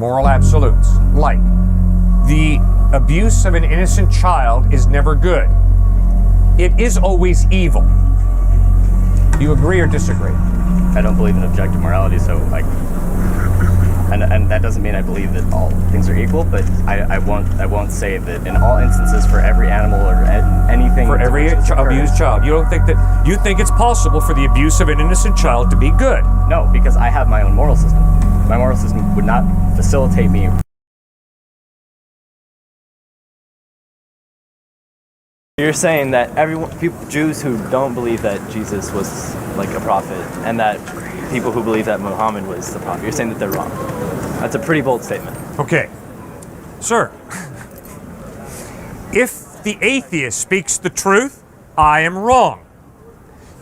moral absolutes, like the abuse of an innocent child is never good. It is always evil. Do you agree or disagree? I don't believe in objective morality, so and that doesn't mean I believe that all things are equal, but I won't say that in all instances for every animal or anything. For every abused child, you think it's possible for the abuse of an innocent child to be good? No, because I have my own moral system. My moral system would not facilitate me. You're saying that Jews who don't believe that Jesus was like a prophet, and that people who believe that Muhammad was the prophet, you're saying that they're wrong. That's a pretty bold statement. Okay. Sir, if the atheist speaks the truth, I am wrong.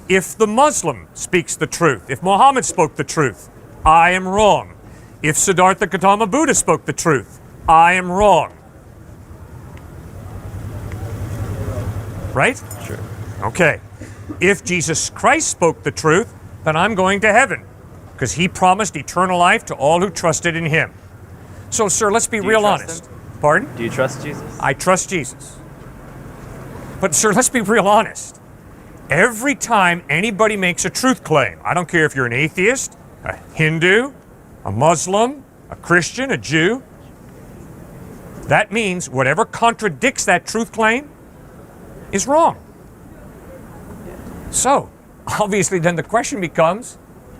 If the Muslim speaks the truth, if Muhammad spoke the truth, I am wrong. If Siddhartha Gautama Buddha spoke the truth, I am wrong. Right? Sure. Okay. If Jesus Christ spoke the truth, then I'm going to heaven, because he promised eternal life to all who trusted in him. So, sir, let's be real honest. Pardon? Do you trust Jesus? I trust Jesus. But, sir, let's be real honest. Every time anybody makes a truth claim, I don't care if you're an atheist, a Hindu, a Muslim, a Christian, a Jew, that means whatever contradicts that truth claim is wrong. So, obviously then the question becomes,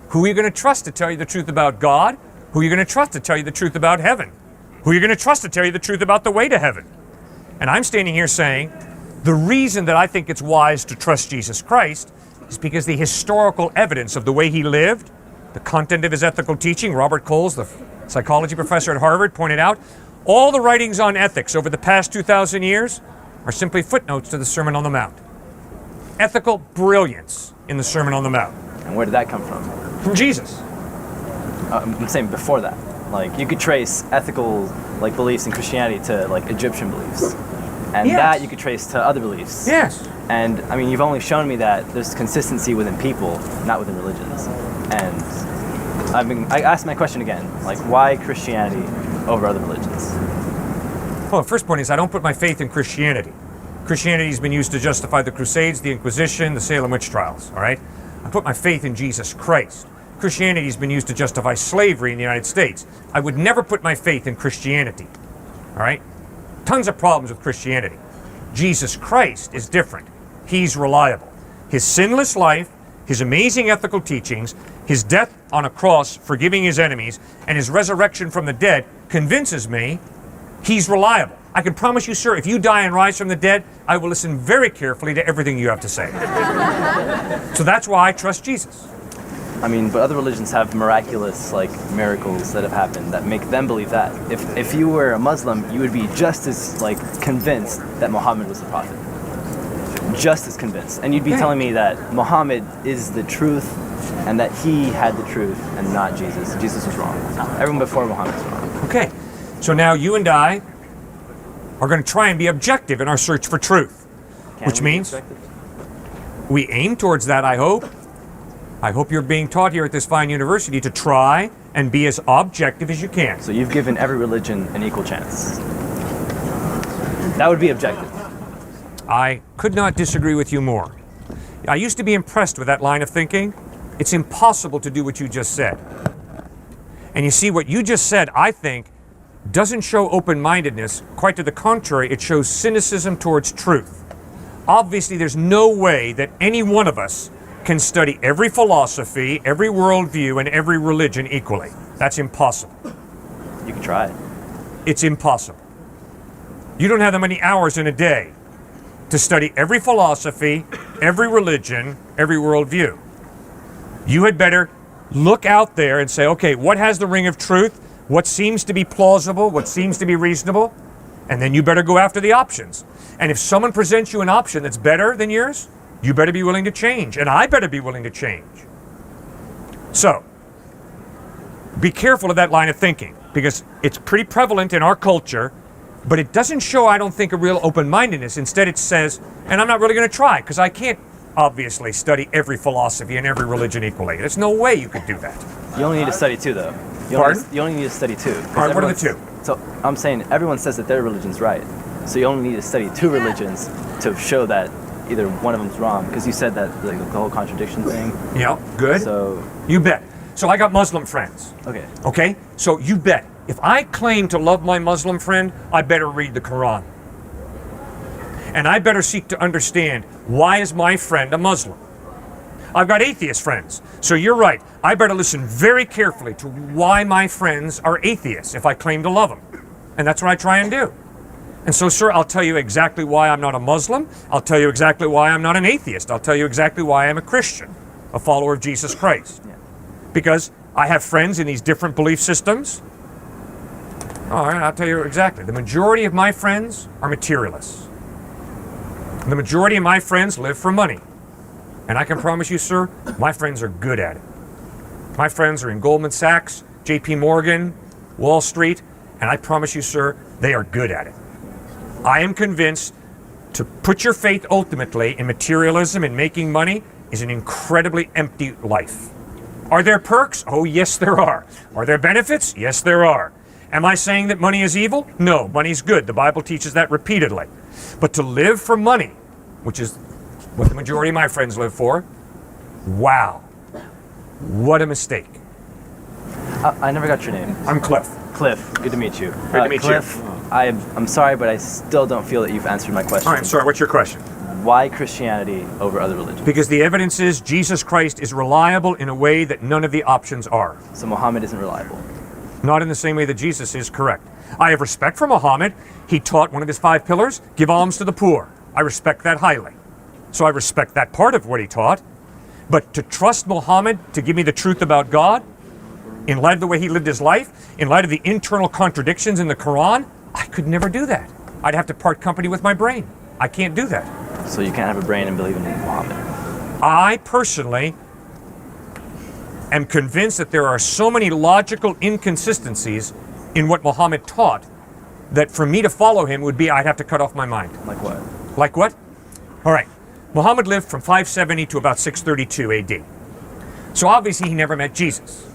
who are you going to trust to tell you the truth about God? Who are you going to trust to tell you the truth about heaven? Who are you going to trust to tell you the truth about the way to heaven? And I'm standing here saying, the reason that I think it's wise to trust Jesus Christ is because the historical evidence of the way he lived, the content of his ethical teaching, Robert Coles, the psychology professor at Harvard, pointed out, all the writings on ethics over the past 2,000 years are simply footnotes to the Sermon on the Mount. Ethical brilliance in the Sermon on the Mount. And where did that come from? From Jesus. I'm saying before that. Like, you could trace ethical beliefs in Christianity to Egyptian beliefs. And yes. that you could trace to other beliefs. Yes. And I mean, you've only shown me that there's consistency within people, not within religions. And I asked my question again, why Christianity over other religions? Well, the first point is I don't put my faith in Christianity. Christianity has been used to justify the Crusades, the Inquisition, the Salem witch trials, all right? I put my faith in Jesus Christ. Christianity has been used to justify slavery in the United States. I would never put my faith in Christianity, all right? Tons of problems with Christianity. Jesus Christ is different. He's reliable. His sinless life, his amazing ethical teachings, his death on a cross forgiving his enemies, and his resurrection from the dead convinces me he's reliable. I can promise you, sir, if you die and rise from the dead, I will listen very carefully to everything you have to say. So that's why I trust Jesus. I mean, but other religions have miraculous, miracles that have happened that make them believe that. If you were a Muslim, you would be just as, convinced that Muhammad was the prophet. Just as convinced. And you'd be telling me that Muhammad is the truth and that he had the truth and not Jesus. Jesus was wrong. Everyone before Muhammad was wrong. Okay. So now you and I are going to try and be objective in our search for truth. Which means we aim towards that, I hope. I hope you're being taught here at this fine university to try and be as objective as you can. So you've given every religion an equal chance. That would be objective. I could not disagree with you more. I used to be impressed with that line of thinking. It's impossible to do what you just said. And you see, what you just said, I think, doesn't show open-mindedness. Quite to the contrary, it shows cynicism towards truth. Obviously, there's no way that any one of us can study every philosophy, every worldview, and every religion equally. That's impossible. You can try it. It's impossible. You don't have that many hours in a day to study every philosophy, every religion, every worldview. You had better look out there and say, okay, what has the ring of truth? What seems to be plausible? What seems to be reasonable? And then you better go after the options. And if someone presents you an option that's better than yours, you better be willing to change, and I better be willing to change. So, be careful of that line of thinking, because it's pretty prevalent in our culture, but it doesn't show, I don't think, a real open-mindedness. Instead, it says, and I'm not really going to try, because I can't obviously study every philosophy and every religion equally. There's no way you could do that. You only need to study two, though. Pardon? You only need to study 2. All right, what are the 2? So I'm saying everyone says that their religion's right. So you only need to study 2 religions to show that either one of them's wrong. Because you said that like, the whole contradiction thing. Yeah, good. So you bet. So I got Muslim friends. okay. Okay? So you bet. If I claim to love my Muslim friend, I better read the Quran. And I better seek to understand, why is my friend a Muslim? I've got atheist friends. So you're right. I better listen very carefully to why my friends are atheists if I claim to love them. And that's what I try and do. And so, sir, I'll tell you exactly why I'm not a Muslim. I'll tell you exactly why I'm not an atheist. I'll tell you exactly why I'm a Christian, a follower of Jesus Christ. Yeah. Because I have friends in these different belief systems. All right, I'll tell you exactly. The majority of my friends are materialists. The majority of my friends live for money. And I can promise you, sir, my friends are good at it. My friends are in Goldman Sachs, JP Morgan, Wall Street, and I promise you, sir, they are good at it. I am convinced to put your faith ultimately in materialism and making money is an incredibly empty life. Are there perks? Oh, yes, there are. Are there benefits? Yes, there are. Am I saying that money is evil? No, money's good. The Bible teaches that repeatedly. But to live for money, which is what the majority of my friends live for, wow, what a mistake. I never got your name. I'm Cliff. Cliff, good to meet you. Good to meet Cliff, you. I'm sorry, but I still don't feel that you've answered my question. All right, sorry, what's your question? Why Christianity over other religions? Because the evidence is Jesus Christ is reliable in a way that none of the options are. So Muhammad isn't reliable. Not in the same way that Jesus is, correct. I have respect for Muhammad. He taught one of his 5 pillars, give alms to the poor. I respect that highly. So I respect that part of what he taught. But to trust Muhammad to give me the truth about God, in light of the way he lived his life, in light of the internal contradictions in the Quran, I could never do that. I'd have to part company with my brain. I can't do that. So you can't have a brain and believe in Muhammad. I personally am convinced that there are so many logical inconsistencies in what Muhammad taught that for me to follow him would be I'd have to cut off my mind. Like what? Like what? All right. Muhammad lived from 570 to about 632 AD. So obviously he never met Jesus.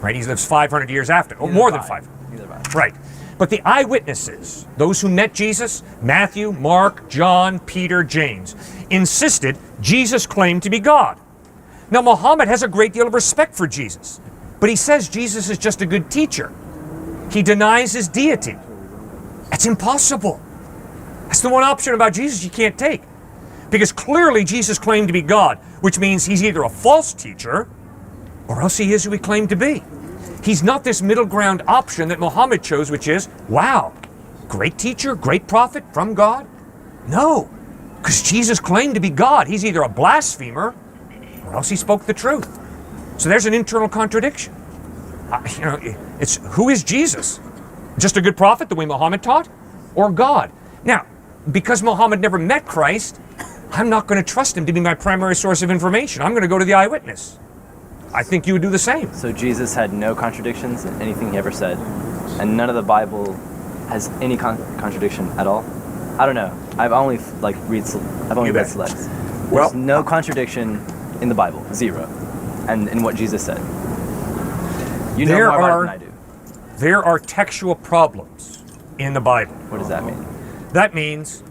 Right? He lives 500 years after, or more than 500. Neither have I. Right. But the eyewitnesses, those who met Jesus, Matthew, Mark, John, Peter, James, insisted Jesus claimed to be God. Now, Muhammad has a great deal of respect for Jesus, but he says Jesus is just a good teacher. He denies his deity. That's impossible. That's the one option about Jesus you can't take. Because clearly Jesus claimed to be God, which means he's either a false teacher or else he is who he claimed to be. He's not this middle ground option that Muhammad chose, which is, wow, great teacher, great prophet from God? No, because Jesus claimed to be God. He's either a blasphemer or else he spoke the truth. So there's an internal contradiction. It's who is Jesus? Just a good prophet, the way Muhammad taught, or God? Now, because Muhammad never met Christ, I'm not going to trust him to be my primary source of information. I'm going to go to the eyewitness. I think you would do the same. So Jesus had no contradictions in anything he ever said, and none of the Bible has any contradiction at all. I don't know. I've only read selects. Well, There's no contradiction in the Bible, 0, and in what Jesus said. You know more about it than I do. There are textual problems in the Bible. What does that mean? That means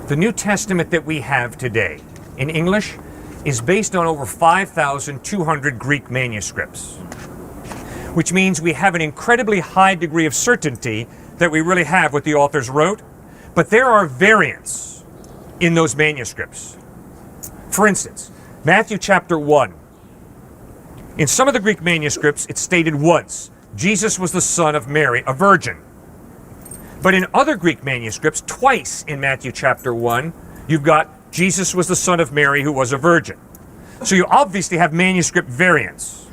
the New Testament that we have today in English is based on over 5,200 Greek manuscripts, which means we have an incredibly high degree of certainty that we really have what the authors wrote, but there are variants in those manuscripts. For instance, Matthew chapter 1. In some of the Greek manuscripts, it's stated once, Jesus was the son of Mary, a virgin. But in other Greek manuscripts, twice in Matthew chapter 1, you've got Jesus was the son of Mary who was a virgin. So you obviously have manuscript variants.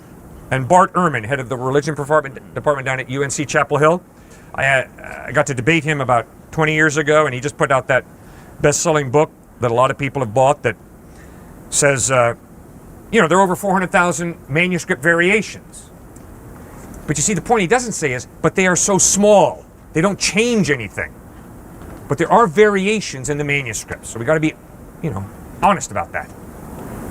And Bart Ehrman, head of the religion department down at UNC Chapel Hill, I got to debate him about 20 years ago, and he just put out that best-selling book that a lot of people have bought that says, there are over 400,000 manuscript variations. But you see, the point he doesn't say is, but they are so small. They don't change anything. But there are variations in the manuscripts. So we got to be, honest about that.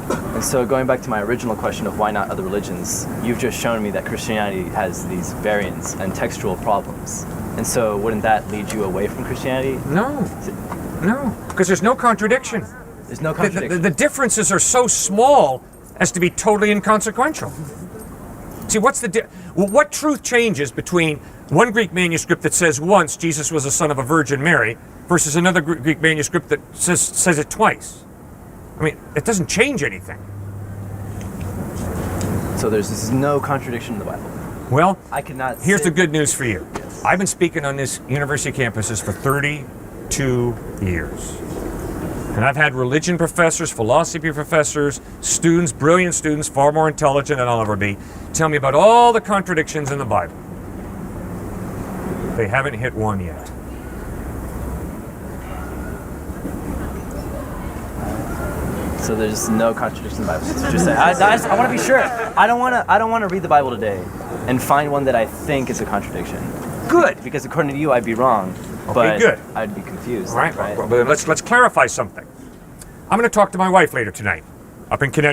And so going back to my original question of why not other religions, you've just shown me that Christianity has these variants and textual problems. And so wouldn't that lead you away from Christianity? No, because there's no contradiction. There's no contradiction. The differences are so small as to be totally inconsequential. See, what truth changes between one Greek manuscript that says once Jesus was the son of a Virgin Mary versus another Greek manuscript that says it twice? I mean, it doesn't change anything. So there's no contradiction in the Bible. Well, I cannot. Here's the good news for you. Yes. I've been speaking on this university campuses for 32 years. And I've had religion professors, philosophy professors, students, brilliant students, far more intelligent than I'll ever be, tell me about all the contradictions in the Bible. They haven't hit one yet. So there's no contradiction in the Bible. So just say, I want to be sure. I don't want to read the Bible today and find one that I think is a contradiction. Good. Because according to you, I'd be wrong. Okay, but good. I'd be confused. Right. But let's clarify something. I'm going to talk to my wife later tonight.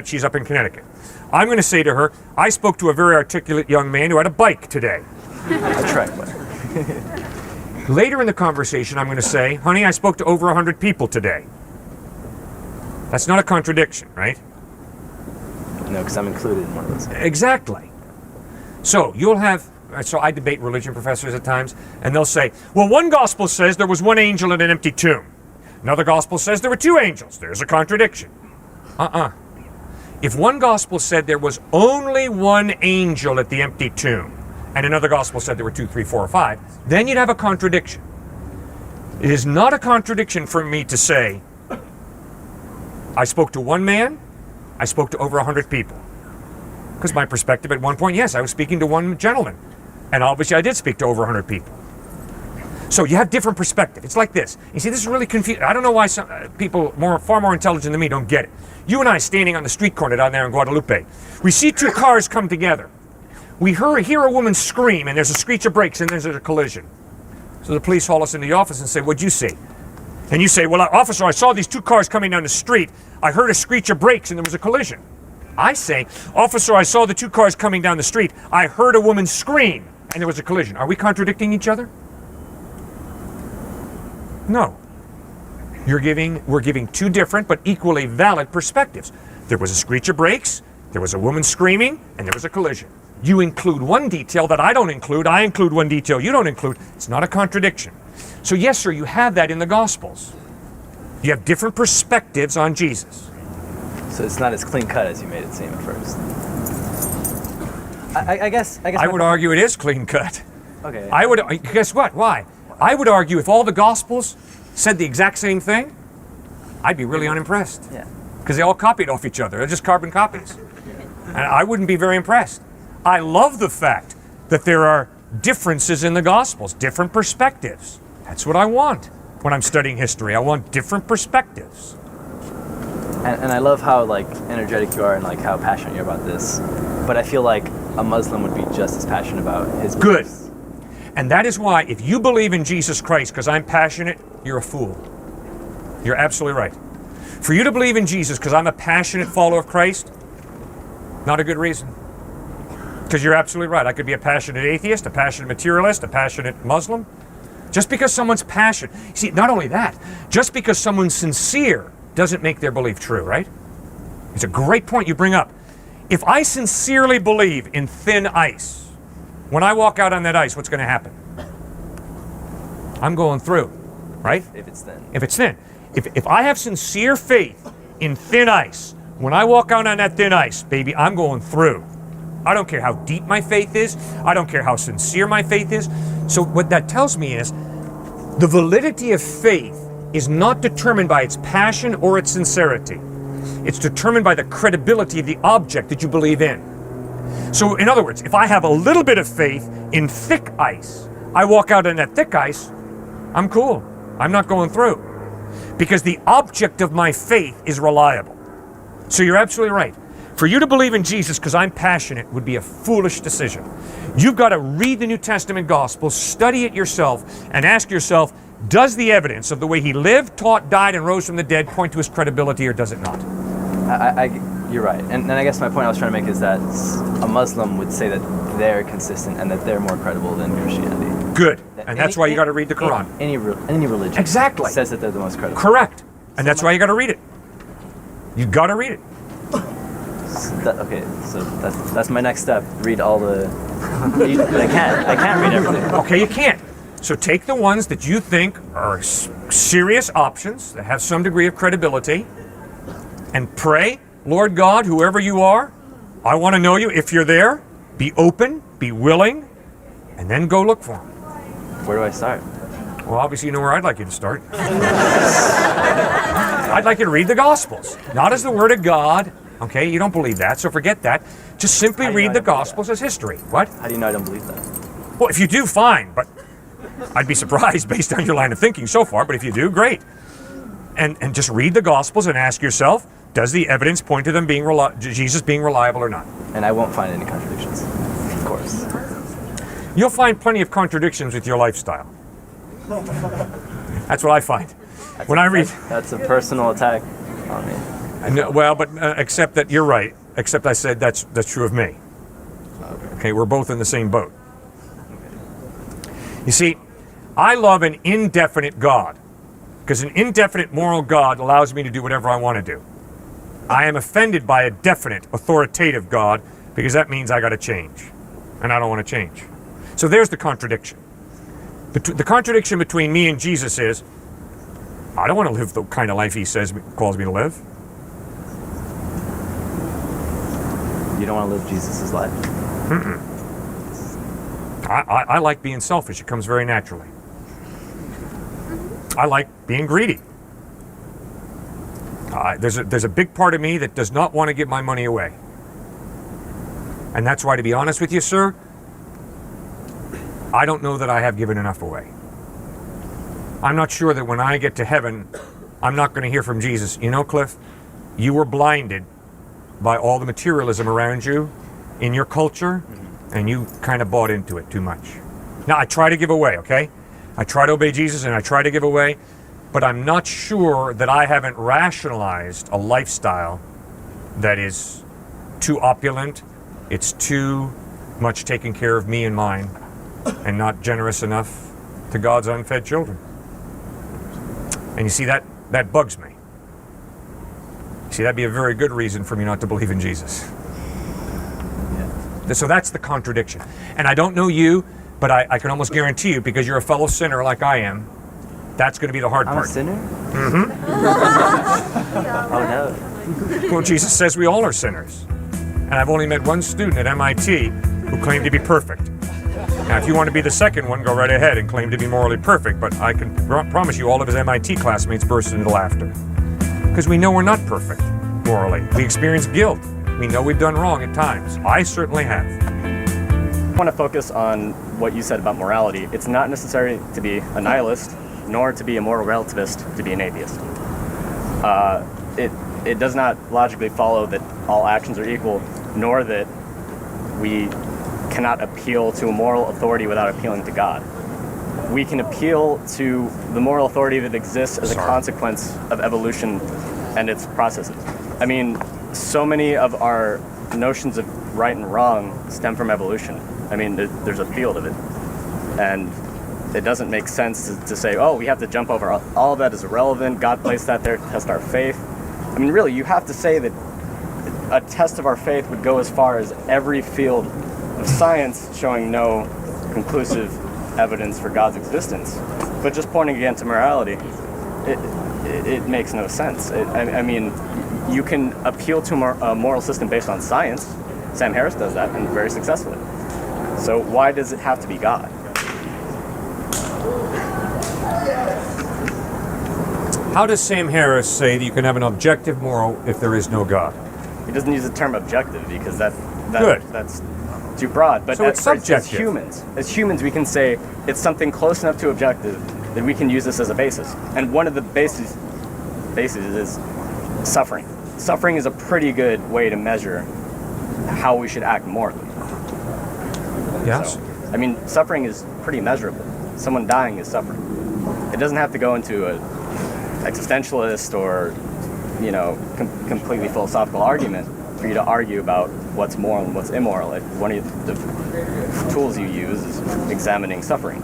She's up in Connecticut. I'm going to say to her, I spoke to a very articulate young man who had a bike today. A trek bike. Later in the conversation, I'm going to say, honey, I spoke to over 100 people today. That's not a contradiction, right? No, because I'm included in one of those. Exactly. So I debate religion professors at times, and they'll say, well, one gospel says there was one angel in an empty tomb. Another gospel says there were two angels. There's a contradiction. If one gospel said there was only one angel at the empty tomb, and another gospel said there were 2, 3, 4, or 5, then you'd have a contradiction. It is not a contradiction for me to say, I spoke to one man, I spoke to over 100 people. Because my perspective at one point, yes, I was speaking to one gentleman. And obviously I did speak to over 100 people. So you have different perspective. It's like this. You see, this is really confusing. I don't know why some people far more intelligent than me don't get it. You and I standing on the street corner down there in Guadalupe. We see two cars come together. We hear a woman scream, and there's a screech of brakes, and there's a collision. So the police haul us into the office and say, what'd you see? And you say, well, officer, I saw these two cars coming down the street. I heard a screech of brakes, and there was a collision. I say, officer, I saw the two cars coming down the street. I heard a woman scream, and there was a collision. Are we contradicting each other? No. We're giving two different but equally valid perspectives. There was a screech of brakes, there was a woman screaming, and there was a collision. You include one detail that I don't include, I include one detail you don't include. It's not a contradiction. So yes, sir, you have that in the Gospels. You have different perspectives on Jesus. So it's not as clean cut as you made it seem at first. I guess I would argue it is clean cut. Okay. Guess what? Why? I would argue if all the Gospels said the exact same thing, I'd be really unimpressed. Yeah. Because they all copied off each other. They're just carbon copies. And I wouldn't be very impressed. I love the fact that there are differences in the Gospels, different perspectives. That's what I want when I'm studying history. I want different perspectives. And I love how energetic you are and how passionate you're about this. But I feel like a Muslim would be just as passionate about his Good. beliefs. And that is why if you believe in Jesus Christ because I'm passionate, you're a fool. You're absolutely right. For you to believe in Jesus because I'm a passionate follower of Christ, not a good reason. Because you're absolutely right. I could be a passionate atheist, a passionate materialist, a passionate Muslim. Just because someone's passionate. See, not only that, just because someone's sincere doesn't make their belief true, right? It's a great point you bring up. If I sincerely believe in thin ice, when I walk out on that ice, what's going to happen? I'm going through, right? If it's thin. If it's thin. If I have sincere faith in thin ice, when I walk out on that thin ice, baby, I'm going through. I don't care how deep my faith is. I don't care how sincere my faith is. So what that tells me is the validity of faith is not determined by its passion or its sincerity. It's determined by the credibility of the object that you believe in. So in other words, if I have a little bit of faith in thick ice, I walk out on that thick ice, I'm cool. I'm not going through. Because the object of my faith is reliable. So you're absolutely right. For you to believe in Jesus because I'm passionate would be a foolish decision. You've got to read the New Testament gospel, study it yourself, and ask yourself, does the evidence of the way he lived, taught, died, and rose from the dead point to his credibility, or does it not? You're right. And I guess my point I was trying to make is that a Muslim would say that they're consistent and that they're more credible than Christianity. Good. And that's why you got to read the Quran. Any religion Exactly. says that they're the most credible. Correct. And that's why you got to read it. You got to read it. Okay, so that's my next step. Read all the... I can't read everything. Okay, you can't. So take the ones that you think are serious options, that have some degree of credibility, and pray, Lord God, whoever you are, I want to know you. If you're there, be open, be willing, and then go look for him. Where do I start? Well, obviously you know where I'd like you to start. I'd like you to read the Gospels, not as the Word of God. Okay, you don't believe that, so forget that. Just simply read the Gospels as history. What? How do you know I don't believe that? Well, if you do, fine, but I'd be surprised based on your line of thinking so far, but if you do, great. And just read the Gospels and ask yourself, does the evidence point to them being Jesus being reliable or not? And I won't find any contradictions, of course. You'll find plenty of contradictions with your lifestyle. That's what I find. When I read... That's a personal attack on me. No, well, but except that you're right. Except I said that's true of me. Okay, we're both in the same boat. You see, I love an indefinite God, because an indefinite moral God allows me to do whatever I want to do. I am offended by a definite, authoritative God, because that means I got to change, and I don't want to change. So there's the contradiction. The contradiction between me and Jesus is, I don't want to live the kind of life he calls me to live. You don't want to live Jesus' life? Mm-mm. I like being selfish. It comes very naturally. I like being greedy. There's a big part of me that does not want to give my money away. And that's why, to be honest with you, sir, I don't know that I have given enough away. I'm not sure that when I get to heaven, I'm not going to hear from Jesus. You know, Cliff, you were blinded by all the materialism around you in your culture, and you kind of bought into it too much. Now, I try to give away, okay? I try to obey Jesus and I try to give away, but I'm not sure that I haven't rationalized a lifestyle that is too opulent, it's too much taking care of me and mine, and not generous enough to God's unfed children. And you see, that bugs me. See, that'd be a very good reason for me not to believe in Jesus. So that's the contradiction. And I don't know you, but I can almost guarantee you, because you're a fellow sinner like I am, that's going to be the hard part. I'm a sinner? Mm-hmm. Oh, no. Well, Jesus says we all are sinners. And I've only met one student at MIT who claimed to be perfect. Now, if you want to be the second one, go right ahead and claim to be morally perfect, but I can promise you all of his MIT classmates burst into laughter. Because we know we're not perfect, morally. We experience guilt. We know we've done wrong at times. I certainly have. I want to focus on what you said about morality. It's not necessary to be a nihilist, nor to be a moral relativist to be an atheist. It does not logically follow that all actions are equal, nor that we cannot appeal to a moral authority without appealing to God. We can appeal to the moral authority that exists as a consequence of evolution and its processes. I mean, so many of our notions of right and wrong stem from evolution. I mean, there's a field of it. And it doesn't make sense to say, oh, we have to jump over all of that is irrelevant. God placed that there to test our faith. I mean, really, you have to say that a test of our faith would go as far as every field of science showing no conclusive evidence for God's existence. But just pointing again to morality, it makes no sense. I mean, you can appeal to a moral system based on science. Sam Harris does that, and very successfully. So why does it have to be God? How does Sam Harris say that you can have an objective moral if there is no God? He doesn't use the term objective because that's too broad. But so it's subjective. As humans, we can say it's something close enough to objective that we can use this as a basis. And one of the bases is suffering. Suffering is a pretty good way to measure how we should act morally. Yes. So, I mean, suffering is pretty measurable. Someone dying is suffering. It doesn't have to go into an existentialist or, completely philosophical argument. for you to argue about what's moral and what's immoral. Like, one of the tools you use is examining suffering.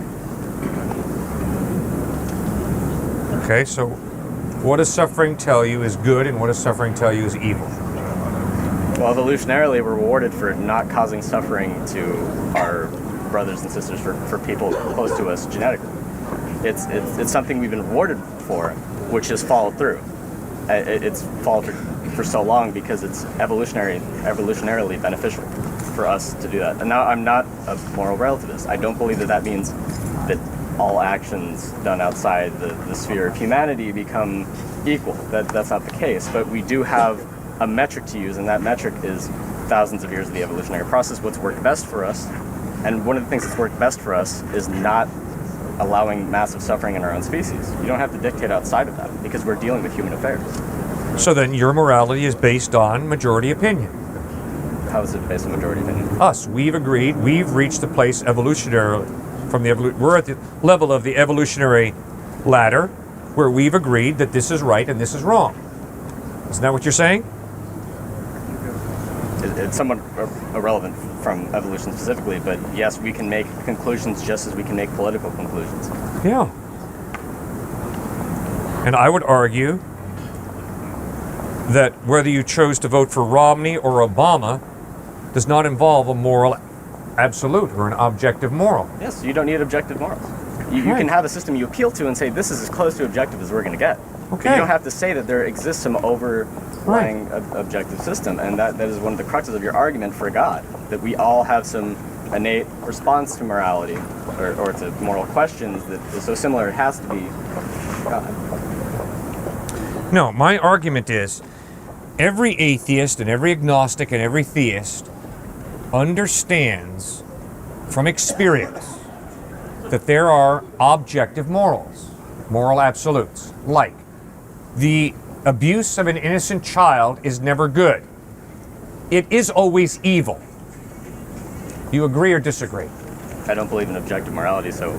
Okay, so what does suffering tell you is good, and what does suffering tell you is evil? Well, evolutionarily, we're rewarded for not causing suffering to our brothers and sisters, for people close to us genetically. It's something we've been rewarded for, which has followed through. It's followed for so long because it's evolutionarily beneficial for us to do that. And now, I'm not a moral relativist. I don't believe that means that all actions done outside the sphere of humanity become equal. That's not the case. But we do have a metric to use, and that metric is thousands of years of the evolutionary process, what's worked best for us. And one of the things that's worked best for us is not allowing massive suffering in our own species. You don't have to dictate outside of that because we're dealing with human affairs. So then your morality is based on majority opinion. How is it based on majority opinion? Us, we've agreed, we've reached the place evolutionarily, we're at the level of the evolutionary ladder where we've agreed that this is right and this is wrong. Isn't that what you're saying? It's somewhat irrelevant from evolution specifically, but yes, we can make conclusions just as we can make political conclusions. Yeah. And I would argue that whether you chose to vote for Romney or Obama does not involve a moral absolute or an objective moral. Yes, you don't need objective morals. You can have a system you appeal to and say, this is as close to objective as we're going to get. Okay. You don't have to say that there exists some overlying objective system, and that is one of the cruxes of your argument for God, that we all have some innate response to morality or to moral questions that is so similar it has to be God. No, my argument is every atheist and every agnostic and every theist understands from experience that there are objective morals, moral absolutes, like the abuse of an innocent child is never good. It is always evil. Do you agree or disagree? I don't believe in objective morality, so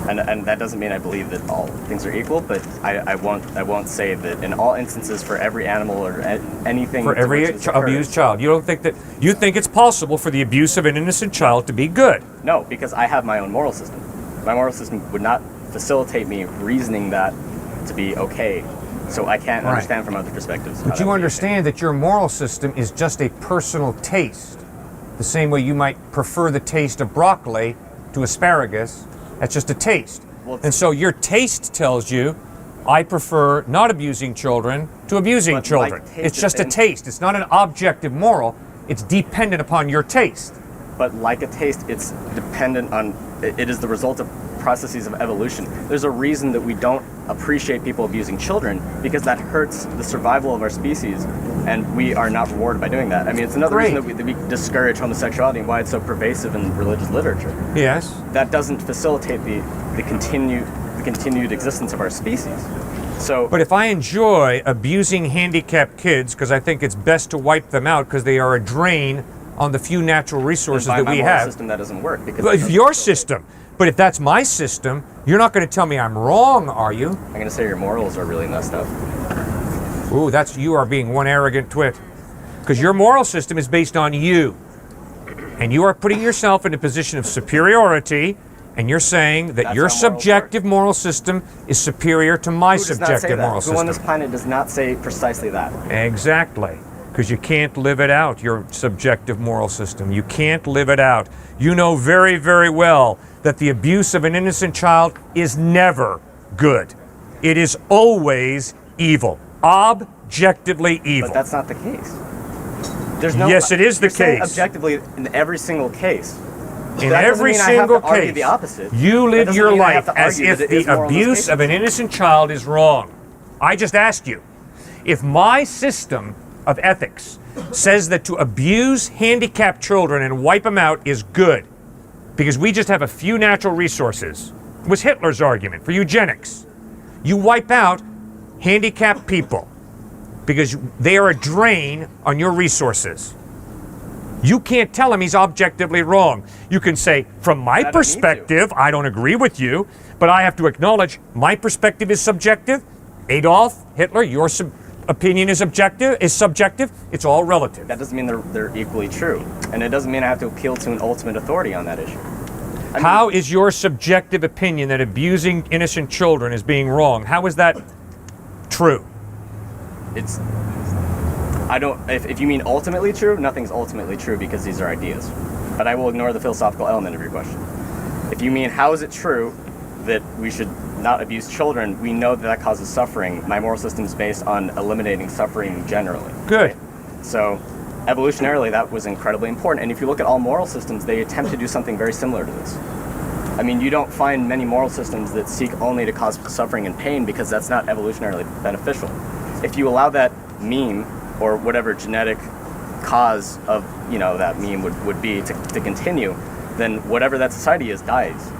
and that doesn't mean I believe that all things are equal, but I won't say that in all instances for every animal or anything for every abused child. You don't think that you think it's possible for the abuse of an innocent child to be good? No, because I have my own moral system. My moral system would not facilitate me reasoning that to be okay. So I can't understand from other perspectives. But you understand that your moral system is just a personal taste. The same way you might prefer the taste of broccoli to asparagus. That's just a taste. And so your taste tells you, I prefer not abusing children to abusing children. It's just a taste. It's not an objective moral. It's dependent upon your taste. But like a taste, it's dependent on, it is the result of processes of evolution. There's a reason that we don't appreciate people abusing children, because that hurts the survival of our species, and we are not rewarded by doing that. I mean, it's another reason that we discourage homosexuality and why it's so pervasive in religious literature. Yes. That doesn't facilitate the continued existence of our species. So, but if I enjoy abusing handicapped kids because I think it's best to wipe them out because they are a drain on the few natural resources that we have. System that doesn't work. Because your system. But if that's my system, you're not going to tell me I'm wrong, are you? I'm going to say your morals are really messed up. Ooh, you are being one arrogant twit. Because your moral system is based on you. And you are putting yourself in a position of superiority, and you're saying that your subjective moral system is superior to my subjective moral system. Who on this planet does not say precisely that? Exactly. Because you can't live it out, your subjective moral system. You can't live it out. You know very, very well that the abuse of an innocent child is never good. It is always evil. Objectively evil. But that's not the case. There's no. Yes, it is the case. Objectively, in every single case. In every single case, the opposite. You live your life as if the abuse of an innocent child is wrong. I just asked you, if my system of ethics says that to abuse handicapped children and wipe them out is good, because we just have a few natural resources, was Hitler's argument for eugenics. You wipe out handicapped people because they are a drain on your resources. You can't tell him he's objectively wrong. You can say, from my perspective, I don't agree with you, but I have to acknowledge my perspective is subjective. Adolf Hitler, opinion is subjective. It's all relative. That doesn't mean they're equally true. And it doesn't mean I have to appeal to an ultimate authority on that issue. How is your subjective opinion that abusing innocent children is being wrong? How is that true? It's... I don't... If you mean ultimately true, nothing's ultimately true because these are ideas. But I will ignore the philosophical element of your question. If you mean how is it true that we should not abuse children, we know that causes suffering. My moral system is based on eliminating suffering generally. Good. Right? So, evolutionarily, that was incredibly important. And if you look at all moral systems, they attempt to do something very similar to this. I mean, you don't find many moral systems that seek only to cause suffering and pain because that's not evolutionarily beneficial. If you allow that meme or whatever genetic cause of, that meme would be to continue, then whatever that society is dies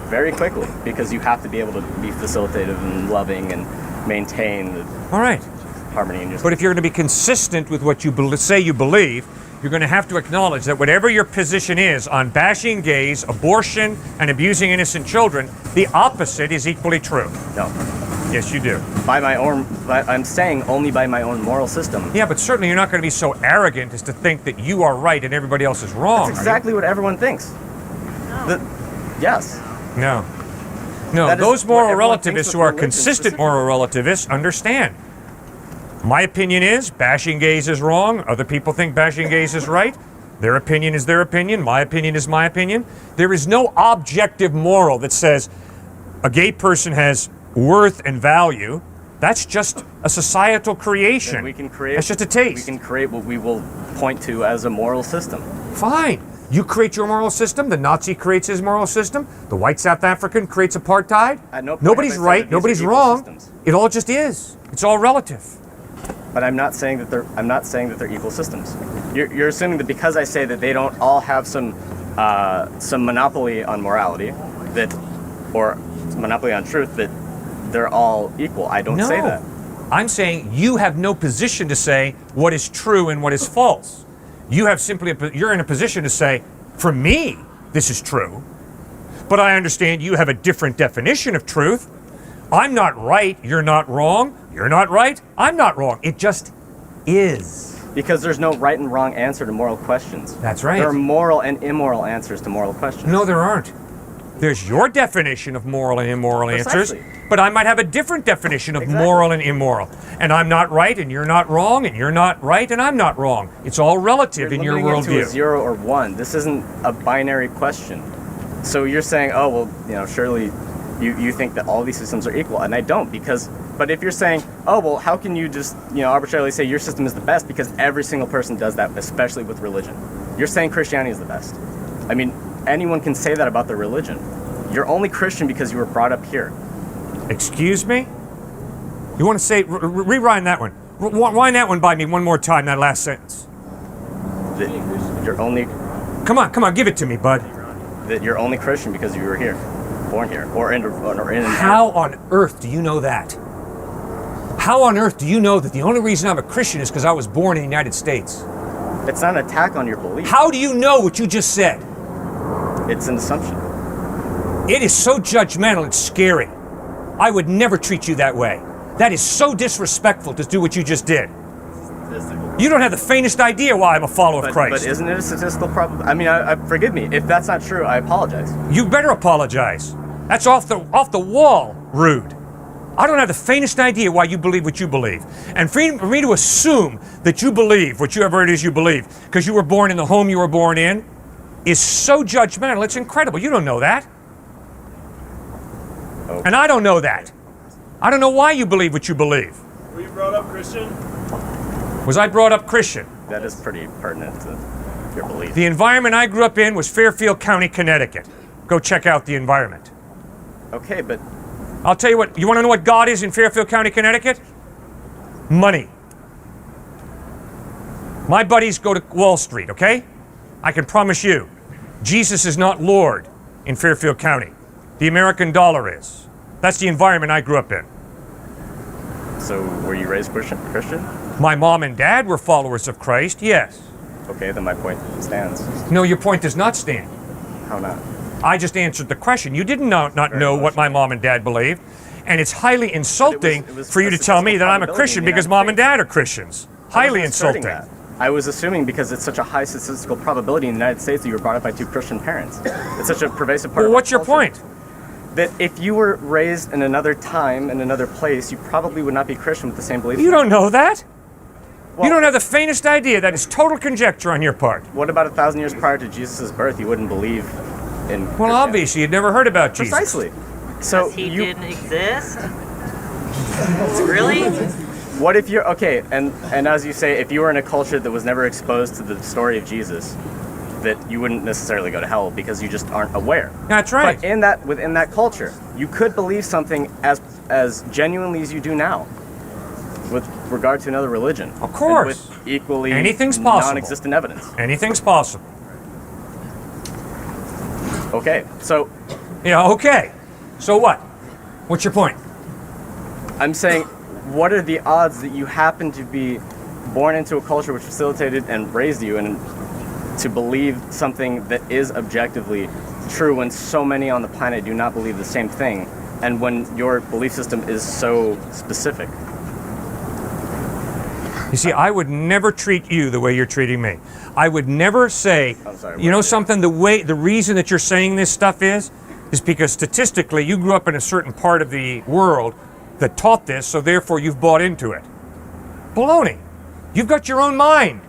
very quickly because you have to be able to be facilitative and loving and maintain the harmony in your society. But if you're going to be consistent with what you say you believe, you're going to have to acknowledge that whatever your position is on bashing gays, abortion, and abusing innocent children, the opposite is equally true. No. Yes, you do. I'm saying only by my own moral system. Yeah, but certainly you're not going to be so arrogant as to think that you are right and everybody else is wrong. That's exactly what everyone thinks. Yes. No. No, those moral relativists who are consistent moral relativists understand. My opinion is bashing gays is wrong. Other people think bashing gays is right. Their opinion is their opinion. My opinion is my opinion. There is no objective moral that says a gay person has worth and value. That's just a societal creation. And we can create. That's just a taste. We can create what we will point to as a moral system. Fine. You create your moral system. The Nazi creates his moral system. The white South African creates apartheid. Nobody's right. Nobody's wrong. Systems. It all just is. It's all relative. But I'm not saying that they're equal systems. You're assuming that because I say that they don't all have some monopoly on morality, or monopoly on truth, that they're all equal. I don't say that. I'm saying you have no position to say what is true and what is false. You have you're in a position to say, for me, this is true. But I understand you have a different definition of truth. I'm not right, you're not wrong. You're not right, I'm not wrong. It just is. Because there's no right and wrong answer to moral questions. That's right. There are moral and immoral answers to moral questions. No, there aren't. There's your definition of moral and immoral Precisely. answers, but I might have a different definition of moral and immoral. And I'm not right, and you're not wrong, and you're not right, and I'm not wrong. It's all relative in your worldview. You're limiting it to a 0 or 1. This isn't a binary question. So you're saying, oh, well, surely you think that all these systems are equal, and I don't, but if you're saying, oh, well, how can you just, arbitrarily say your system is the best because every single person does that, especially with religion. You're saying Christianity is the best. I mean, anyone can say that about their religion. You're only Christian because you were brought up here. Excuse me? You want to say, rewind that one. Wind that one by me one more time, that last sentence. That you're only... Come on, give it to me, bud. That you're only Christian because you were here, born here, or in. How on earth do you know that? How on earth do you know that the only reason I'm a Christian is because I was born in the United States? It's not an attack on your belief. How do you know what you just said? It's an assumption. It is so judgmental, it's scary. I would never treat you that way. That is so disrespectful to do what you just did. You don't have the faintest idea why I'm a follower of Christ. But isn't it a statistical problem? I mean, forgive me. If that's not true, I apologize. You better apologize. That's off the wall rude. I don't have the faintest idea why you believe what you believe. And for me to assume that you believe whatever it is you believe, because you were born in the home you were born in, is so judgmental. It's incredible. You don't know that. Okay. And I don't know that. I don't know why you believe what you believe. Were you brought up Christian? Was I brought up Christian? That is pretty pertinent to your belief. The environment I grew up in was Fairfield County, Connecticut. Go check out the environment. Okay, but... I'll tell you what, you want to know what God is in Fairfield County, Connecticut? Money. My buddies go to Wall Street, okay? I can promise you, Jesus is not Lord in Fairfield County. The American dollar is. That's the environment I grew up in. So, were you raised Christian? My mom and dad were followers of Christ, yes. Okay, then my point stands. No, your point does not stand. How not? I just answered the question. You didn't not know what my mom and dad believed. And it's highly insulting it was for you a to tell me that I'm a statistical Christian probability in the because United mom and dad are Christians. Highly I wasn't asserting insulting. that. I was assuming because it's such a high statistical probability in the United States that you were brought up by two Christian parents. It's such a pervasive part Well, of our what's your culture. point? That if you were raised in another time, in another place, you probably would not be Christian with the same beliefs. You don't know that. Well, You don't have the faintest idea. That is total conjecture on your part. What about 1,000 years prior to Jesus' birth? You wouldn't believe in Well, Christianity. obviously, you'd never heard about Jesus. Precisely. So He you, didn't exist? Really? what if you're okay? And as you say, if you were in a culture that was never exposed to the story of Jesus, that you wouldn't necessarily go to hell because you just aren't aware. That's right. But within that culture, you could believe something as genuinely as you do now, with regard to another religion. Of course. And with equally Anything's possible. non-existent evidence. Anything's possible. Okay, so Yeah, okay. So what? What's your point? I'm saying, what are the odds that you happen to be born into a culture which facilitated and raised you and to believe something that is objectively true when so many on the planet do not believe the same thing, and when your belief system is so specific? You see, I would never treat you the way you're treating me. I would never say, I'm sorry, you know what? something, the reason that you're saying this stuff is because statistically you grew up in a certain part of the world that taught this, so therefore you've bought into it. Baloney. You've got your own mind.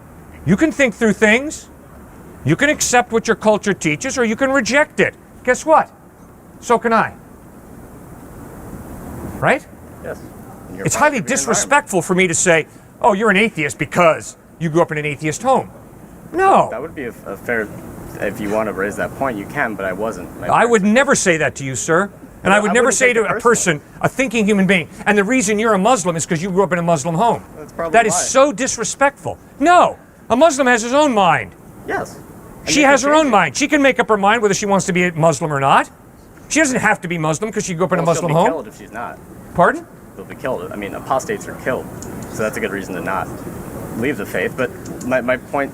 You can think through things. You can accept what your culture teaches, or you can reject it. Guess what? So can I. Right? Yes. And you're It's part highly of your disrespectful for me to say, oh, you're an atheist because you grew up in an atheist home. No. That would be a fair, if you want to raise that point, you can, but I wasn't. I would never say that to you, sir. And I would I never wouldn't say take to it a person, a thinking human being, and the reason you're a Muslim is because you grew up in a Muslim home. That's probably That is why. so disrespectful. No. A Muslim has his own mind. Yes. And She they has can her change own it. mind. She can make up her mind whether she wants to be a Muslim or not. She doesn't have to be Muslim because she grew up in a Well, Muslim she'll be home. killed if she's not. Pardon? They'll be killed. I mean, apostates are killed, so that's a good reason to not leave the faith. But my point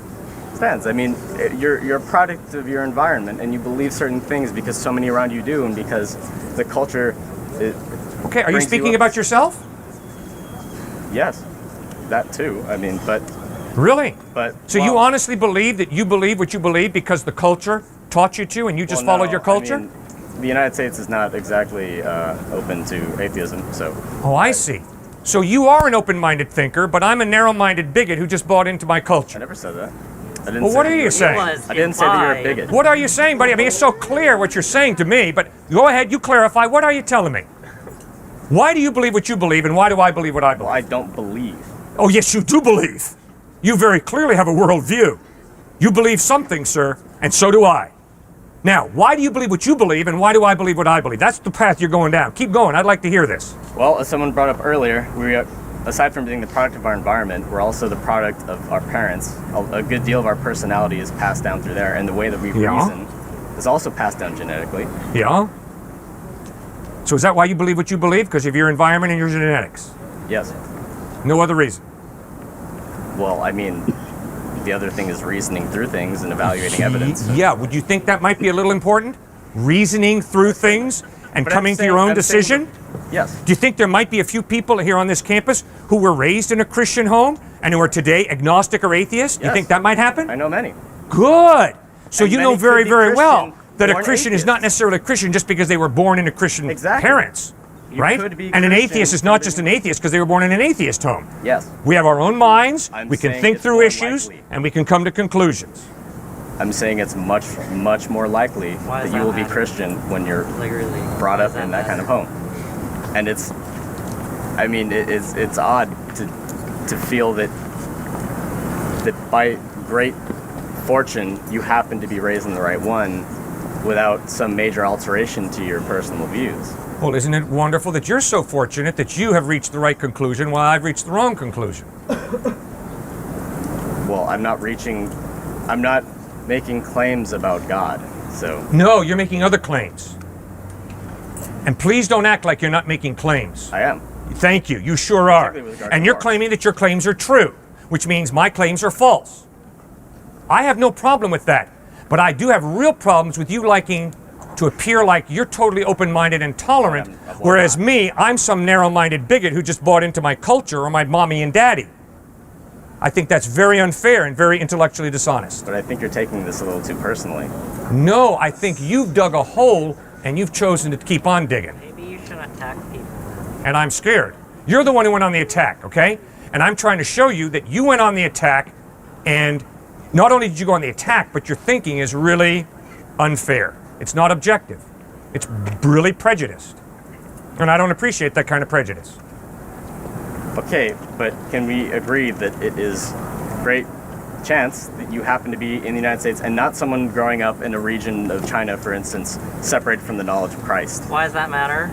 stands. I mean, you're a product of your environment, and you believe certain things because so many around you do, and because the culture. Okay, are you brings speaking up. about yourself? Yes, that too. I mean, but Really? So you well, honestly believe that you believe what you believe because the culture taught you to and you just well, followed no, your culture? I mean, the United States is not exactly open to atheism, so. Oh, I see. So you are an open-minded thinker, but I'm a narrow-minded bigot who just bought into my I culture. never said that. I didn't Well, say what that are you were- saying? Was I didn't say that you're a implied. bigot. What are you saying, buddy? I mean, it's so clear what you're saying to me, but go ahead, you clarify. What are you telling me? Why do you believe what you believe, and why do I believe what I Well, believe? I don't believe. Oh, yes, you do believe. You very clearly have a worldview. You believe something, sir, and so do I. Now, why do you believe what you believe, and why do I believe what I believe? That's the path you're going down. Keep going. I'd like to hear this. Well, as someone brought up earlier, aside from being the product of our environment, we're also the product of our parents. A good deal of our personality is passed down through there, and the way that we Yeah. reason is also passed down genetically. Yeah? So is that why you believe what you believe? Because of your environment and your genetics? Yes. No other reason? Well, I mean, the other thing is reasoning through things and evaluating evidence. Yeah, would you think that might be a little important? Reasoning through things and But I'm coming to saying- your own I'm saying decision? that- Yes. Do you think there might be a few people here on this campus who were raised in a Christian home and who are today agnostic or atheist? Do you Yes. think that might happen? I know many. Good. So And you know many very, could be very well Christian, that a born Christian is not atheists. necessarily a Christian just because they were born into Christian Exactly. parents, You right? could be And an Christian atheist is not from just the- an atheist because they were born in an atheist home. Yes. We have our own minds, I'm we can saying think it's through more issues, likely. and we can come to conclusions. I'm saying it's much, much more likely Why does that you that will be matter? Christian when you're Like really. brought why up does in that kind of matter? home. And I mean, it's odd to feel that by great fortune you happen to be raised in the right one without some major alteration to your personal views. Well, isn't it wonderful that you're so fortunate that you have reached the right conclusion while I've reached the wrong conclusion? Well, I'm not making claims about God, so. No, you're making other claims. And please don't act like you're not making claims. I am. Thank you. You sure are. Particularly with regard And to you're Mars. claiming that your claims are true, which means my claims are false. I have no problem with that. But I do have real problems with you liking to appear like you're totally open-minded and tolerant, whereas me, I'm some narrow-minded bigot who just bought into my culture or my mommy and daddy. I think that's very unfair and very intellectually dishonest. But I think you're taking this a little too personally. No, I think you've dug a hole and you've chosen to keep on digging. Maybe you shouldn't attack people. And I'm scared. You're the one who went on the attack, okay? And I'm trying to show you that you went on the attack, and not only did you go on the attack, but your thinking is really unfair. It's not objective. It's really prejudiced. And I don't appreciate that kind of prejudice. Okay, but can we agree that it is great chance that you happen to be in the United States and not someone growing up in a region of China, for instance, separated from the knowledge of Christ? Why does that matter?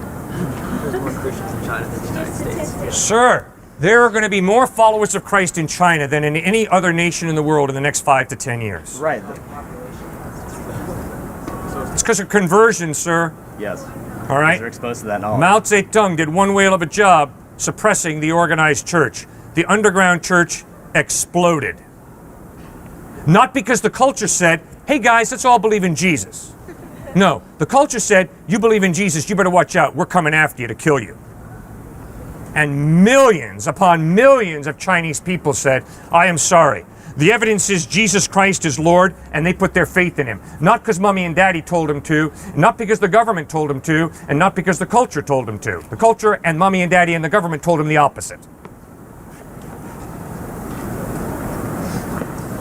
There's more Christians in China than the United States. Sir, there are going to be more followers of Christ in China than in any other nation in the world in the next 5 to 10 years. Right. It's because of conversion, sir. Yes. All right? They're exposed to that knowledge. Mao Zedong did one whale of a job suppressing the organized church. The underground church exploded. Not because the culture said, hey guys, let's all believe in Jesus. No, the culture said, you believe in Jesus, you better watch out, we're coming after you to kill you. And millions upon millions of Chinese people said, I am sorry. The evidence is Jesus Christ is Lord, and they put their faith in him. Not because mommy and daddy told them to, not because the government told them to, and not because the culture told them to. The culture and mommy and daddy and the government told them the opposite.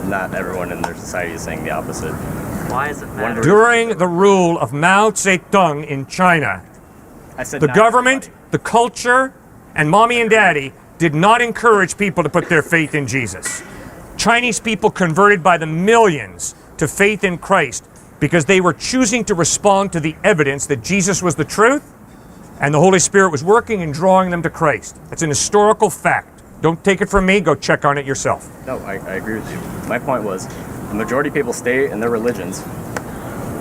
Not everyone in their society is saying the opposite. Why does it matter? During the rule of Mao Zedong in China, I said the not government, everybody. the culture, and mommy and daddy did not encourage people to put their faith in Jesus. Chinese people converted by the millions to faith in Christ because they were choosing to respond to the evidence that Jesus was the truth and the Holy Spirit was working and drawing them to Christ. It's an historical fact. Don't take it from me, go check on it yourself. No, I agree with you. My point was, the majority of people stay in their religions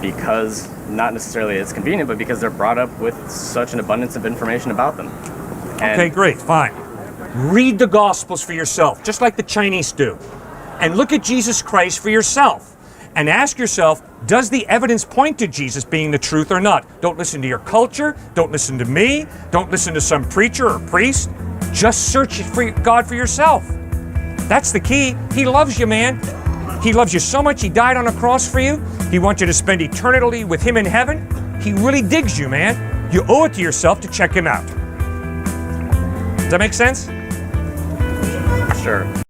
because, not necessarily it's convenient, but because they're brought up with such an abundance of information about them. And Okay, great, fine. Read the Gospels for yourself, just like the Chinese do. And look at Jesus Christ for yourself. And ask yourself, does the evidence point to Jesus being the truth or not? Don't listen to your culture. Don't listen to me. Don't listen to some preacher or priest. Just search for God for yourself. That's the key. He loves you, man. He loves you so much, he died on a cross for you. He wants you to spend eternity with him in heaven. He really digs you, man. You owe it to yourself to check him out. Does that make sense? sure.